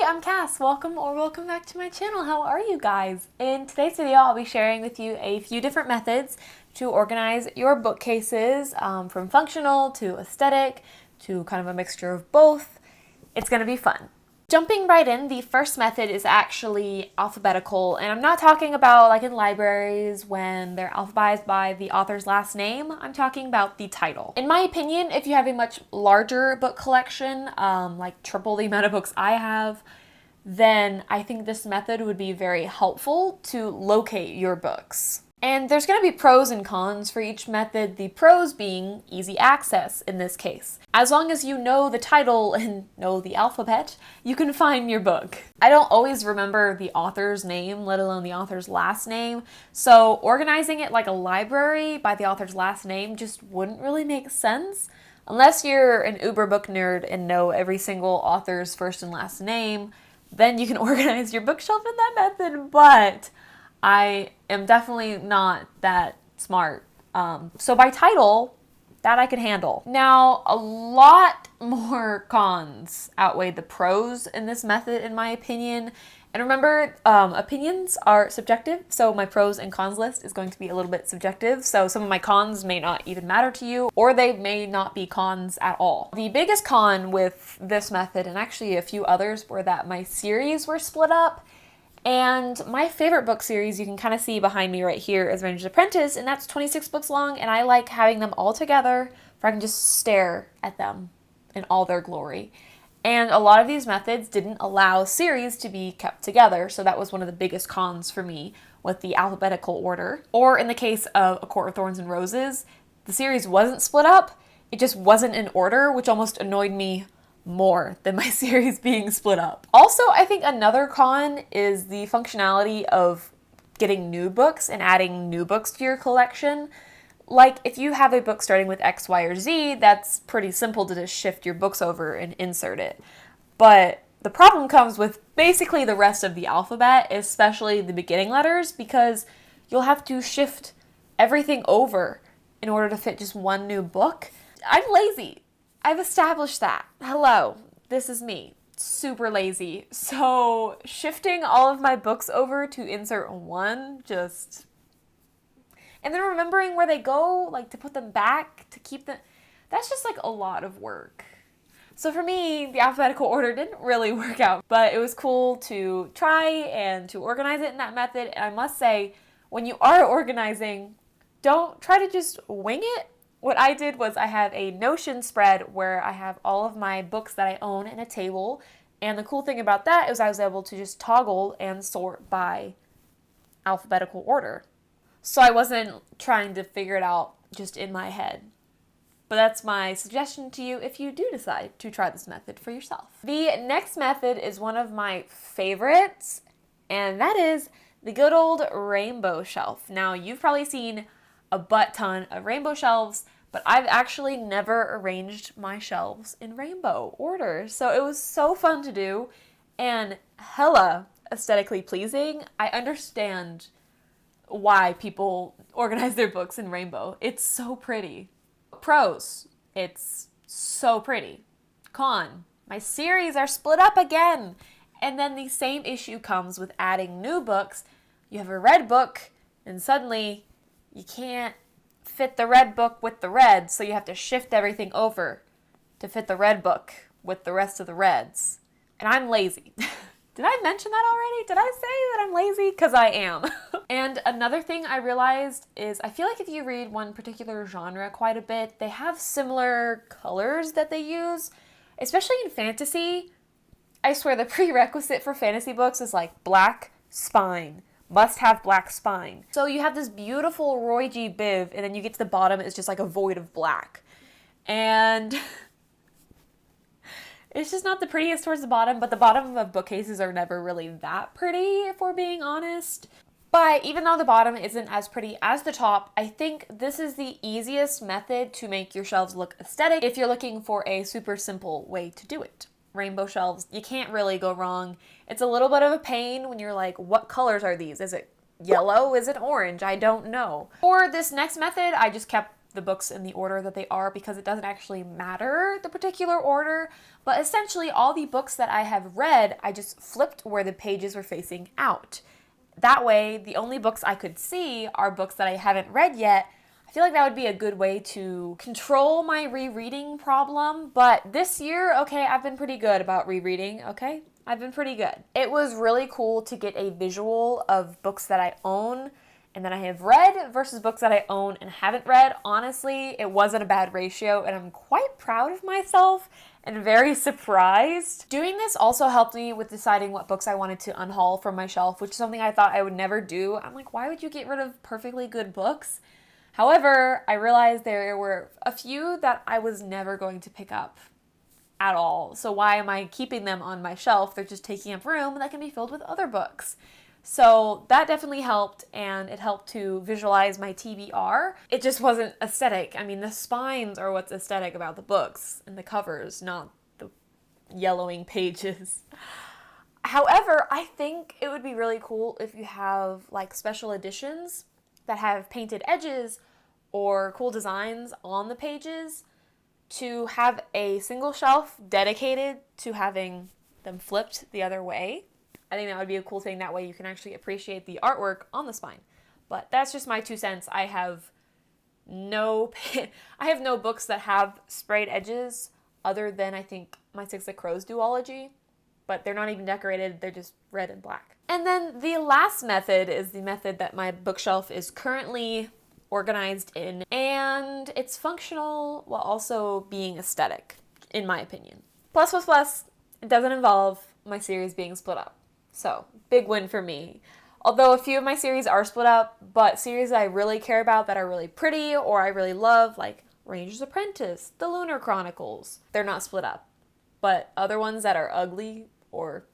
I'm Cass. Welcome back to my channel. How are you guys? In today's video, I'll be sharing with you a few different methods to organize your bookcases, from functional to aesthetic to kind of a mixture of both. It's going to be fun. Jumping right in, the first method is actually alphabetical, and I'm not talking about like in libraries when they're alphabetized by the author's last name. I'm talking about the title. In my opinion, if you have a much larger book collection, like triple the amount of books I have, then I think this method would be very helpful to locate your books. And there's going to be pros and cons for each method, the pros being easy access in this case. As long as you know the title and know the alphabet, you can find your book. I don't always remember the author's name, let alone the author's last name, so organizing it like a library by the author's last name just wouldn't really make sense. Unless you're an uber book nerd and know every single author's first and last name, then you can organize your bookshelf in that method, but I am definitely not that smart. So by title, that I could handle. Now, a lot more cons outweigh the pros in this method, in my opinion. And remember, opinions are subjective, so my pros and cons list is going to be a little bit subjective. So some of my cons may not even matter to you, or they may not be cons at all. The biggest con with this method, and actually a few others, were that my series were split up. And my favorite book series, you can kind of see behind me right here, is Ranger's Apprentice, and that's 26 books long, and I like having them all together where I can just stare at them in all their glory. And a lot of these methods didn't allow series to be kept together, so that was one of the biggest cons for me with the alphabetical order. Or in the case of A Court of Thorns and Roses, the series wasn't split up, it just wasn't in order, which almost annoyed me more than my series being split up. Also, I think another con is the functionality of getting new books and adding new books to your collection. Like if you have a book starting with X, Y, or Z, that's pretty simple to just shift your books over and insert it. But the problem comes with basically the rest of the alphabet, especially the beginning letters, because you'll have to shift everything over in order to fit just one new book. I'm lazy. I've established that. Hello, this is me. Super lazy. So shifting all of my books over to insert one, just... And then remembering where they go, like to put them back, to keep them... That's just like a lot of work. So for me, the alphabetical order didn't really work out, but it was cool to try and to organize it in that method. And I must say, when you are organizing, don't try to just wing it. What I did was I have a Notion spread where I have all of my books that I own in a table. And the cool thing about that is I was able to just toggle and sort by alphabetical order. So I wasn't trying to figure it out just in my head. But that's my suggestion to you if you do decide to try this method for yourself. The next method is one of my favorites, and that is the good old rainbow shelf. Now, you've probably seen a butt ton of rainbow shelves, but I've actually never arranged my shelves in rainbow order. So it was so fun to do and hella aesthetically pleasing. I understand why people organize their books in rainbow. It's so pretty. Pros, it's so pretty. Con, my series are split up again. And then the same issue comes with adding new books. You have a red book and suddenly you can't fit the red book with the red, so you have to shift everything over to fit the red book with the rest of the reds. And I'm lazy. Did I mention that already? Did I say that I'm lazy? Because I am. And another thing I realized is I feel like if you read one particular genre quite a bit, they have similar colors that they use, especially in fantasy. I swear the prerequisite for fantasy books is like black spine. Must have black spine. So you have this beautiful Roy G. Biv, and then you get to the bottom, it's just like a void of black. And it's just not the prettiest towards the bottom, but the bottom of bookcases are never really that pretty, if we're being honest. But even though the bottom isn't as pretty as the top, I think this is the easiest method to make your shelves look aesthetic if you're looking for a super simple way to do it. Rainbow shelves, you can't really go wrong. It's a little bit of a pain when you're like, what colors are these? Is it yellow? Is it orange? I don't know. For this next method, I just kept the books in the order that they are because it doesn't actually matter the particular order, but essentially all the books that I have read, I just flipped where the pages were facing out. That way, the only books I could see are books that I haven't read yet. I feel like that would be a good way to control my rereading problem, but this year, okay, I've been pretty good about rereading, okay? I've been pretty good. It was really cool to get a visual of books that I own and that I have read versus books that I own and haven't read. Honestly, it wasn't a bad ratio, and I'm quite proud of myself and very surprised. Doing this also helped me with deciding what books I wanted to unhaul from my shelf, which is something I thought I would never do. I'm like, why would you get rid of perfectly good books? However, I realized there were a few that I was never going to pick up at all. So why am I keeping them on my shelf? They're just taking up room that can be filled with other books. So that definitely helped, and it helped to visualize my TBR. It just wasn't aesthetic. I mean, the spines are what's aesthetic about the books and the covers, not the yellowing pages. However, I think it would be really cool if you have like special editions that have painted edges or cool designs on the pages, to have a single shelf dedicated to having them flipped the other way. I think that would be a cool thing. That way you can actually appreciate the artwork on the spine. But that's just my 2 cents. I have no books that have sprayed edges other than I think my Six of Crows duology, but they're not even decorated. They're just red and black. And then the last method is the method that my bookshelf is currently organized in, and it's functional while also being aesthetic, in my opinion. Plus, it doesn't involve my series being split up. So, big win for me. Although a few of my series are split up, but series that I really care about that are really pretty or I really love, like Ranger's Apprentice, The Lunar Chronicles, they're not split up. But other ones that are ugly or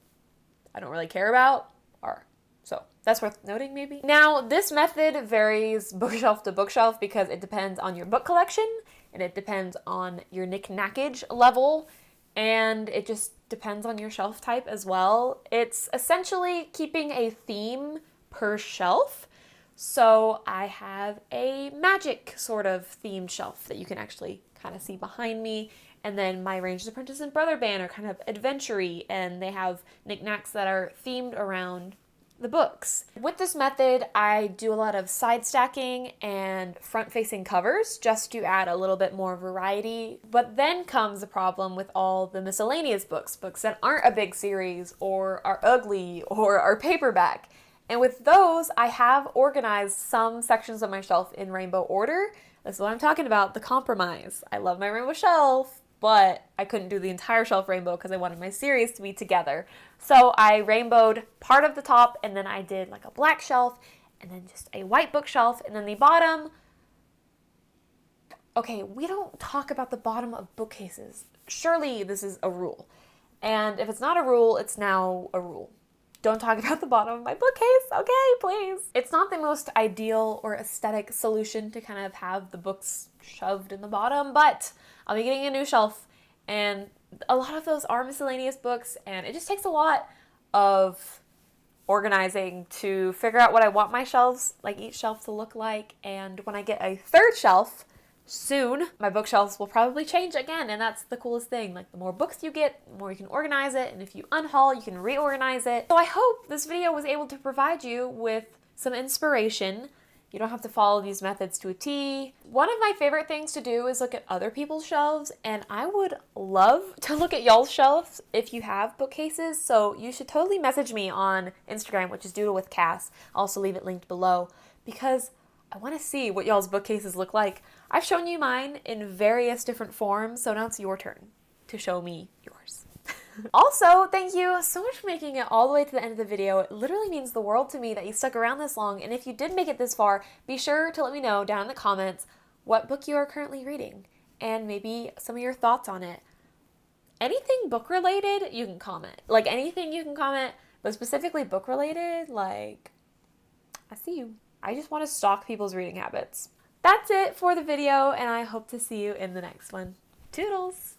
I don't really care about are. So that's worth noting maybe. Now, this method varies bookshelf to bookshelf because it depends on your book collection and it depends on your knick-knackage level, and it just depends on your shelf type as well. It's essentially keeping a theme per shelf. So I have a magic sort of themed shelf that you can actually kind of see behind me. And then my Ranger's Apprentice and Brother Band are kind of adventure-y, and they have knickknacks that are themed around the books. With this method, I do a lot of side stacking and front-facing covers just to add a little bit more variety. But then comes the problem with all the miscellaneous books that aren't a big series or are ugly or are paperback. And with those, I have organized some sections of my shelf in rainbow order. This is what I'm talking about, the compromise. I love my rainbow shelf, but I couldn't do the entire shelf rainbow because I wanted my series to be together. So I rainbowed part of the top, and then I did like a black shelf, and then just a white bookshelf, and then the bottom. Okay, we don't talk about the bottom of bookcases. Surely this is a rule. And if it's not a rule, it's now a rule. Don't talk about the bottom of my bookcase, okay, please. It's not the most ideal or aesthetic solution to kind of have the books shoved in the bottom, but I'll be getting a new shelf, and a lot of those are miscellaneous books, and it just takes a lot of organizing to figure out what I want my shelves, like each shelf to look like. And when I get a third shelf soon, my bookshelves will probably change again, and that's the coolest thing. Like, the more books you get, the more you can organize it, and if you unhaul, you can reorganize it. So I hope this video was able to provide you with some inspiration. You don't have to follow these methods to a T. One of my favorite things to do is look at other people's shelves, and I would love to look at y'all's shelves if you have bookcases. So you should totally message me on Instagram, which is doodlewithcass. I'll also leave it linked below, because I want to see what y'all's bookcases look like. I've shown you mine in various different forms, so now it's your turn to show me yours. Also, thank you so much for making it all the way to the end of the video. It literally means the world to me that you stuck around this long, and if you did make it this far, be sure to let me know down in the comments what book you are currently reading, and maybe some of your thoughts on it. Anything book related, you can comment. Like, anything you can comment, but specifically book related, like, I see you. I just want to stalk people's reading habits. That's it for the video, and I hope to see you in the next one. Toodles!